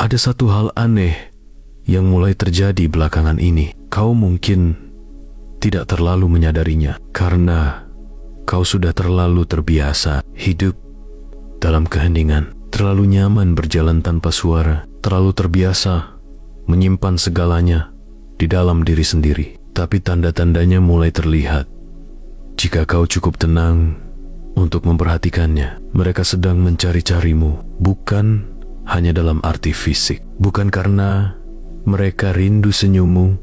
Ada satu hal aneh yang mulai terjadi belakangan ini. Kau mungkin tidak terlalu menyadarinya karena kau sudah terlalu terbiasa hidup dalam keheningan, terlalu nyaman berjalan tanpa suara, terlalu terbiasa menyimpan segalanya di dalam diri sendiri. Tapi tanda-tandanya mulai terlihat. Jika kau cukup tenang untuk memperhatikannya, mereka sedang mencari-carimu, bukan hanya dalam arti fisik, bukan karena mereka rindu senyummu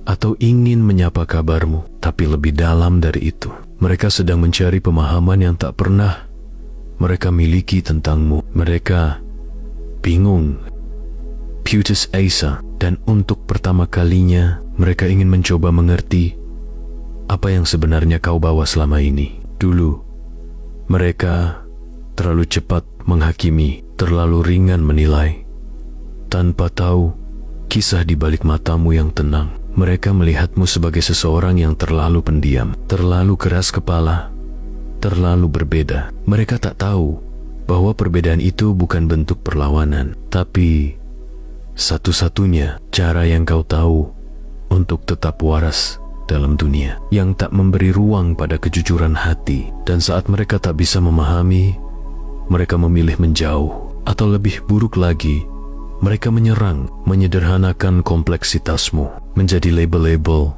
atau ingin menyapa kabarmu, tapi lebih dalam dari itu. Mereka sedang mencari pemahaman yang tak pernah mereka miliki tentangmu. Mereka bingung, putus asa, dan untuk pertama kalinya mereka ingin mencoba mengerti apa yang sebenarnya kau bawa selama ini. Dulu, mereka terlalu cepat menghakimi, terlalu ringan menilai, tanpa tahu kisah di balik matamu yang tenang. Mereka melihatmu sebagai seseorang yang terlalu pendiam, terlalu keras kepala, terlalu berbeda. Mereka tak tahu bahwa perbedaan itu bukan bentuk perlawanan, tapi satu-satunya cara yang kau tahu untuk tetap waras dalam dunia yang tak memberi ruang pada kejujuran hati. Dan saat mereka tak bisa memahami, mereka memilih menjauh, atau lebih buruk lagi, mereka menyerang, menyederhanakan kompleksitasmu menjadi label-label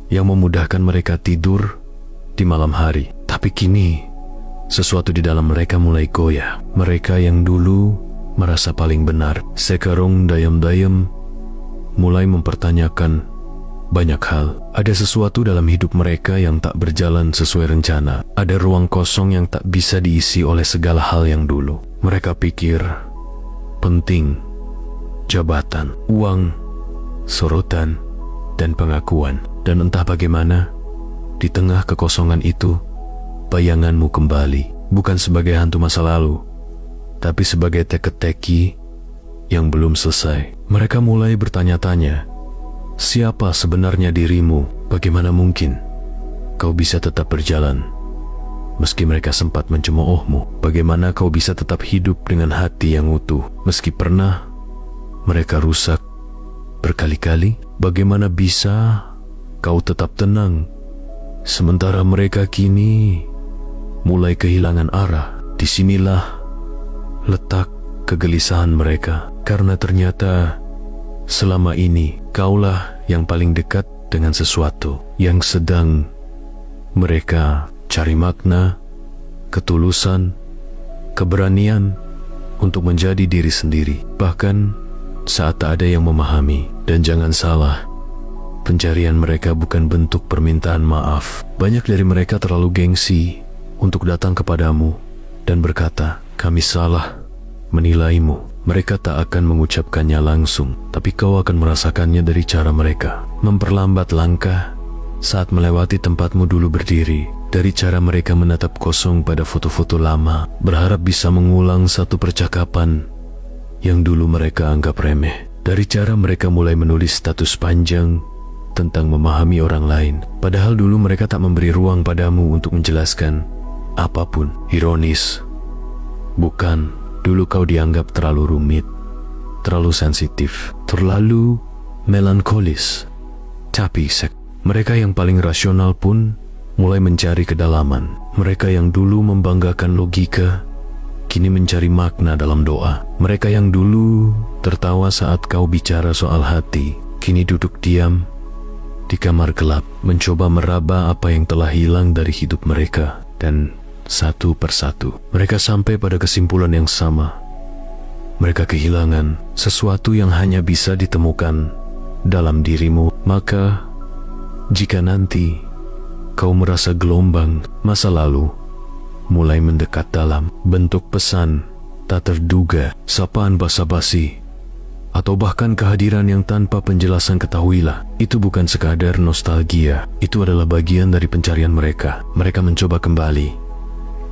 yang memudahkan mereka tidur di malam hari. Tapi kini, sesuatu di dalam mereka mulai goyah. Mereka yang dulu merasa paling benar, sekarang dayam-dayam mulai mempertanyakan banyak hal. Ada sesuatu dalam hidup mereka yang tak berjalan sesuai rencana. Ada ruang kosong yang tak bisa diisi oleh segala hal yang dulu mereka pikir penting: jabatan, uang, sorotan, dan pengakuan. Dan entah bagaimana, di tengah kekosongan itu, bayanganmu kembali, bukan sebagai hantu masa lalu, tapi sebagai teka-teki yang belum selesai. Mereka mulai bertanya-tanya, siapa sebenarnya dirimu? Bagaimana mungkin kau bisa tetap berjalan meski mereka sempat mencemoohmu? Bagaimana kau bisa tetap hidup dengan hati yang utuh meski pernah mereka rusak berkali-kali? Bagaimana bisa kau tetap tenang sementara mereka kini mulai kehilangan arah? Disinilah letak kegelisahan mereka, karena ternyata selama ini kaulah yang paling dekat dengan sesuatu yang sedang mereka cari makna, ketulusan, keberanian untuk menjadi diri sendiri, bahkan saat tak ada yang memahami. Dan jangan salah, pencarian mereka bukan bentuk permintaan maaf. Banyak dari mereka terlalu gengsi untuk datang kepadamu dan berkata, kami salah menilaimu. Mereka tak akan mengucapkannya langsung, tapi kau akan merasakannya dari cara mereka memperlambat langkah saat melewati tempatmu dulu berdiri, dari cara mereka menatap kosong pada foto-foto lama, berharap bisa mengulang satu percakapan yang dulu mereka anggap remeh, dari cara mereka mulai menulis status panjang tentang memahami orang lain, padahal dulu mereka tak memberi ruang padamu untuk menjelaskan apapun. Ironis, bukan? Dulu kau dianggap terlalu rumit, terlalu sensitif, terlalu melankolis. Tapi mereka yang paling rasional pun mulai mencari kedalaman. Mereka yang dulu membanggakan logika, kini mencari makna dalam doa. Mereka yang dulu tertawa saat kau bicara soal hati, kini duduk diam di kamar gelap, mencoba meraba apa yang telah hilang dari hidup mereka. Dan satu persatu, mereka sampai pada kesimpulan yang sama. Mereka kehilangan sesuatu yang hanya bisa ditemukan dalam dirimu. Maka, jika nanti kau merasa gelombang masa lalu mulai mendekat dalam bentuk pesan tak terduga, sapaan basa-basi, atau bahkan kehadiran yang tanpa penjelasan, ketahuilah, itu bukan sekadar nostalgia. Itu adalah bagian dari pencarian mereka. Mereka mencoba kembali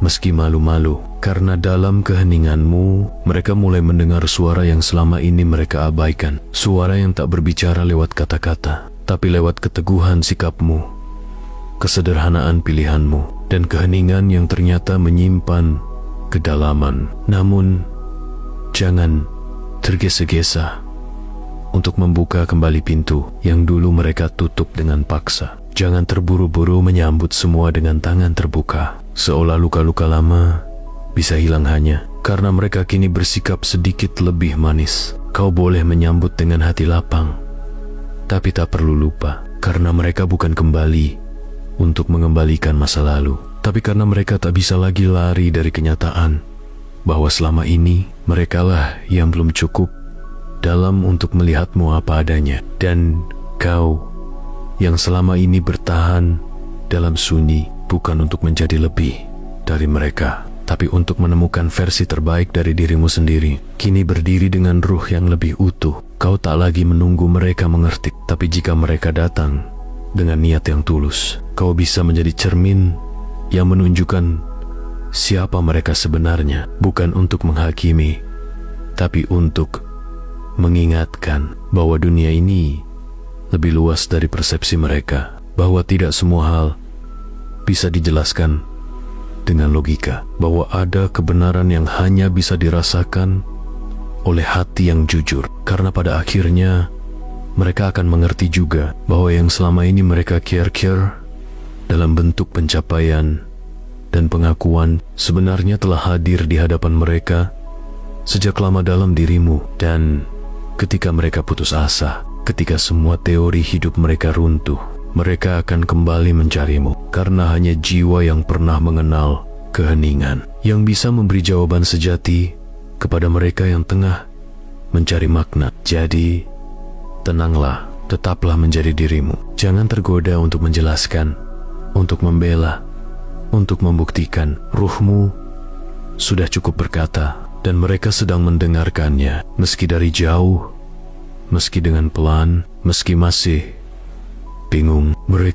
meski malu-malu, karena dalam keheninganmu mereka mulai mendengar suara yang selama ini mereka abaikan. Suara yang tak berbicara lewat kata-kata, tapi lewat keteguhan sikapmu, kesederhanaan pilihanmu, dan keheningan yang ternyata menyimpan kedalaman. Namun, jangan tergesa-gesa untuk membuka kembali pintu yang dulu mereka tutup dengan paksa. Jangan terburu-buru menyambut semua dengan tangan terbuka, seolah luka-luka lama bisa hilang hanya karena mereka kini bersikap sedikit lebih manis. Kau boleh menyambut dengan hati lapang, tapi tak perlu lupa, karena mereka bukan kembali untuk mengembalikan masa lalu, tapi karena mereka tak bisa lagi lari dari kenyataan bahwa selama ini merekalah yang belum cukup dalam untuk melihatmu apa adanya. Dan kau yang selama ini bertahan dalam sunyi bukan untuk menjadi lebih dari mereka, tapi untuk menemukan versi terbaik dari dirimu sendiri. Kini berdiri dengan ruh yang lebih utuh. Kau tak lagi menunggu mereka mengerti, tapi jika mereka datang dengan niat yang tulus, kau bisa menjadi cermin yang menunjukkan siapa mereka sebenarnya, bukan untuk menghakimi, tapi untuk mengingatkan bahwa dunia ini lebih luas dari persepsi mereka, bahwa tidak semua hal bisa dijelaskan dengan logika, bahwa ada kebenaran yang hanya bisa dirasakan oleh hati yang jujur, karena pada akhirnya mereka akan mengerti juga bahwa yang selama ini mereka care dalam bentuk pencapaian dan pengakuan sebenarnya telah hadir di hadapan mereka sejak lama dalam dirimu. Dan ketika mereka putus asa, ketika semua teori hidup mereka runtuh, mereka akan kembali mencarimu, karena hanya jiwa yang pernah mengenal keheningan yang bisa memberi jawaban sejati kepada mereka yang tengah mencari makna. Jadi, tenanglah, tetaplah menjadi dirimu. Jangan tergoda untuk menjelaskan, untuk membela, untuk membuktikan. Ruhmu sudah cukup berkata, dan mereka sedang mendengarkannya, meski dari jauh, meski dengan pelan, meski masih bingung. Mereka